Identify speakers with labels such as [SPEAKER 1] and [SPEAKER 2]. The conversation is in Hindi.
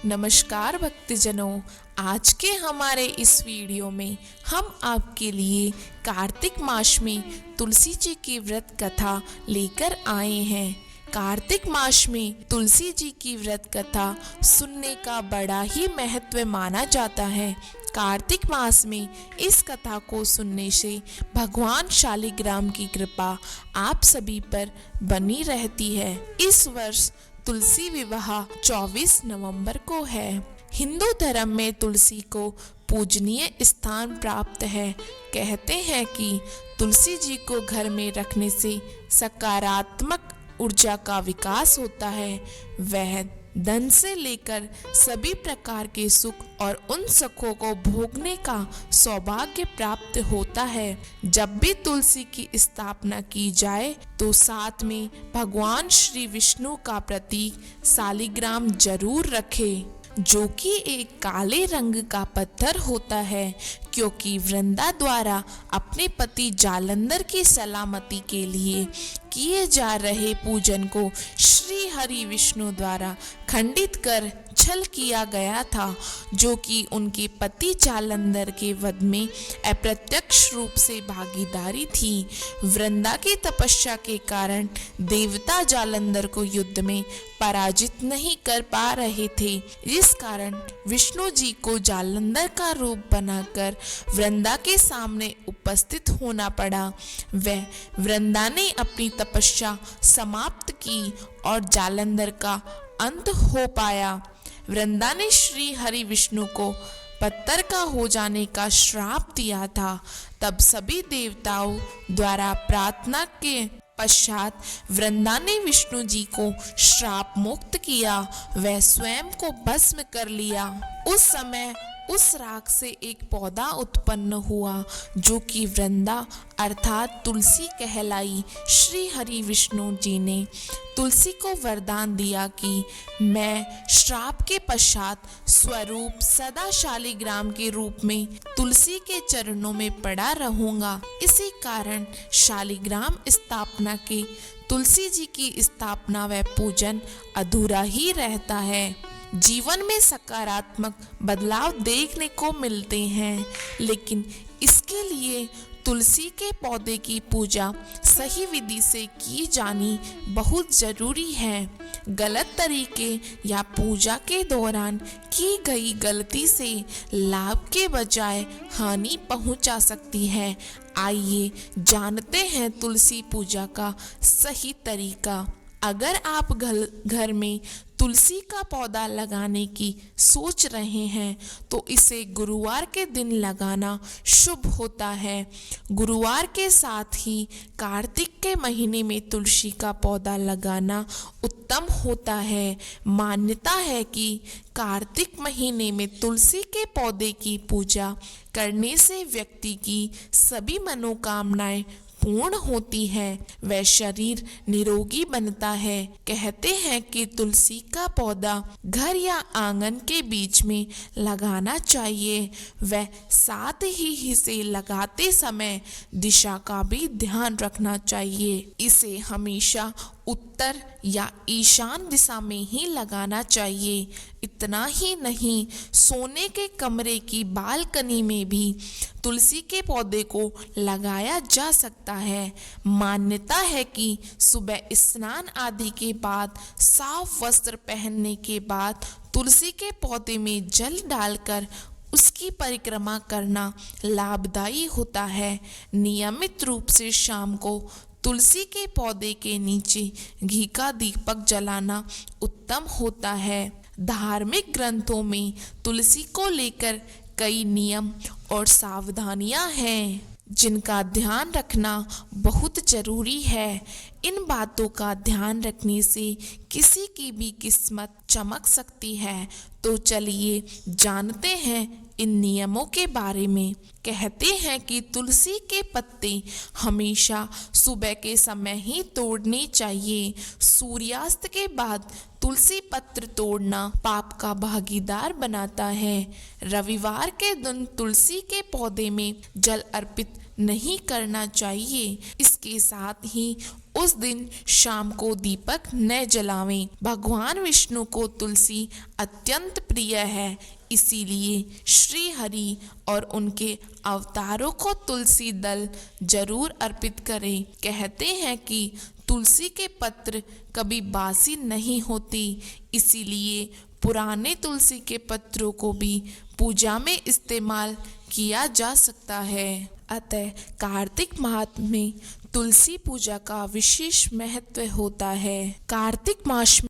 [SPEAKER 1] नमस्कार भक्तजनों, आज के हमारे इस वीडियो में हम आपके लिए कार्तिक मास में तुलसी जी की व्रत कथा लेकर आए हैं। कार्तिक मास में तुलसी जी की व्रत कथा सुनने का बड़ा ही महत्व माना जाता है। कार्तिक मास में इस कथा को सुनने से भगवान शालिग्राम की कृपा आप सभी पर बनी रहती है। इस वर्ष तुलसी विवाह 24 नवंबर को है। हिंदू धर्म में तुलसी को पूजनीय स्थान प्राप्त है। कहते हैं कि तुलसी जी को घर में रखने से सकारात्मक ऊर्जा का विकास होता है। वह धन से लेकर सभी प्रकार के सुख और उन सुखों को भोगने का सौभाग्य प्राप्त होता है। जब भी तुलसी की स्थापना की जाए तो साथ में भगवान श्री विष्णु का प्रतीक शालिग्राम जरूर रखें, जो कि एक काले रंग का पत्थर होता है, क्योंकि वृंदा द्वारा अपने पति जालंधर की सलामती के लिए किए जा रहे पूजन को श्री हरि विष्णु द्वारा खंडित कर छल किया गया था, जो कि उनके पति जालंधर के वध में अप्रत्यक्ष रूप से भागीदारी थी। वृंदा की तपस्या के कारण देवता जालंधर को युद्ध में पराजित नहीं कर पा रहे थे। इस कारण विष्णु जी को जालंधर का रूप बनाकर वृंदा के सामने उपस्थित होना पड़ा। वह वृंदा ने अपनी तपस्या समाप्त की और जालंधर का अंत हो पाया। वृंदा ने श्री हरि विष्णु को पत्थर का हो जाने का श्राप दिया था। तब सभी देवताओं द्वारा प्रार्थना के पश्चात वृंदा ने विष्णु जी को श्राप मुक्त किया। वह स्वयं को भस्म कर लिया। उस समय उस राख से एक पौधा उत्पन्न हुआ, जो कि वृंदा अर्थात तुलसी कहलाई। श्री हरि विष्णु जी ने तुलसी को वरदान दिया कि मैं श्राप के पश्चात स्वरूप सदा शालिग्राम के रूप में तुलसी के चरणों में पड़ा रहूंगा। इसी कारण शालिग्राम स्थापना के तुलसी जी की स्थापना व पूजन अधूरा ही रहता है। जीवन में सकारात्मक बदलाव देखने को मिलते हैं, लेकिन इसके लिए तुलसी के पौधे की पूजा सही विधि से की जानी बहुत जरूरी है। गलत तरीके या पूजा के दौरान की गई गलती से लाभ के बजाय हानि पहुंचा सकती है। आइए जानते हैं तुलसी पूजा का सही तरीका। अगर आप घर में तुलसी का पौधा लगाने की सोच रहे हैं तो इसे गुरुवार के दिन लगाना शुभ होता है। गुरुवार के साथ ही कार्तिक के महीने में तुलसी का पौधा लगाना उत्तम होता है। मान्यता है कि कार्तिक महीने में तुलसी के पौधे की पूजा करने से व्यक्ति की सभी मनोकामनाएं पूर्ण होती है, वह शरीर निरोगी बनता है। कहते हैं कि तुलसी का पौधा घर या आंगन के बीच में लगाना चाहिए। वह साथ ही इसे लगाते समय दिशा का भी ध्यान रखना चाहिए। इसे हमेशा उत्तर या ईशान दिशा में ही लगाना चाहिए। इतना ही नहीं, सोने के कमरे की बालकनी में भी तुलसी के पौधे को लगाया जा सकता है। मान्यता है कि सुबह स्नान आदि के बाद साफ वस्त्र पहनने के बाद तुलसी के पौधे में जल डालकर उसकी परिक्रमा करना लाभदायी होता है। नियमित रूप से शाम को तुलसी के पौधे के नीचे घी का दीपक जलाना उत्तम होता है। धार्मिक ग्रंथों में तुलसी को लेकर कई नियम और सावधानियां हैं, जिनका ध्यान रखना बहुत जरूरी है। इन बातों का ध्यान रखने से किसी की भी किस्मत चमक सकती है। तो चलिए जानते हैं इन नियमों के बारे में। कहते हैं कि तुलसी के पत्ते हमेशा सुबह के समय ही तोड़ने चाहिए। सूर्यास्त के बाद तुलसी पत्र तोड़ना पाप का भागीदार बनाता है। रविवार के दिन तुलसी के पौधे में जल अर्पित नहीं करना चाहिए। इसके साथ ही उस दिन शाम को दीपक न जलावें। भगवान विष्णु को तुलसी अत्यंत प्रिय है, इसीलिए श्री हरि और उनके अवतारों को तुलसी दल जरूर अर्पित करें। कहते हैं कि तुलसी के पत्र कभी बासी नहीं होती, इसीलिए पुराने तुलसी के पत्रों को भी पूजा में इस्तेमाल किया जा सकता है। अतः कार्तिक माह में तुलसी पूजा का विशेष महत्व होता है। कार्तिक मास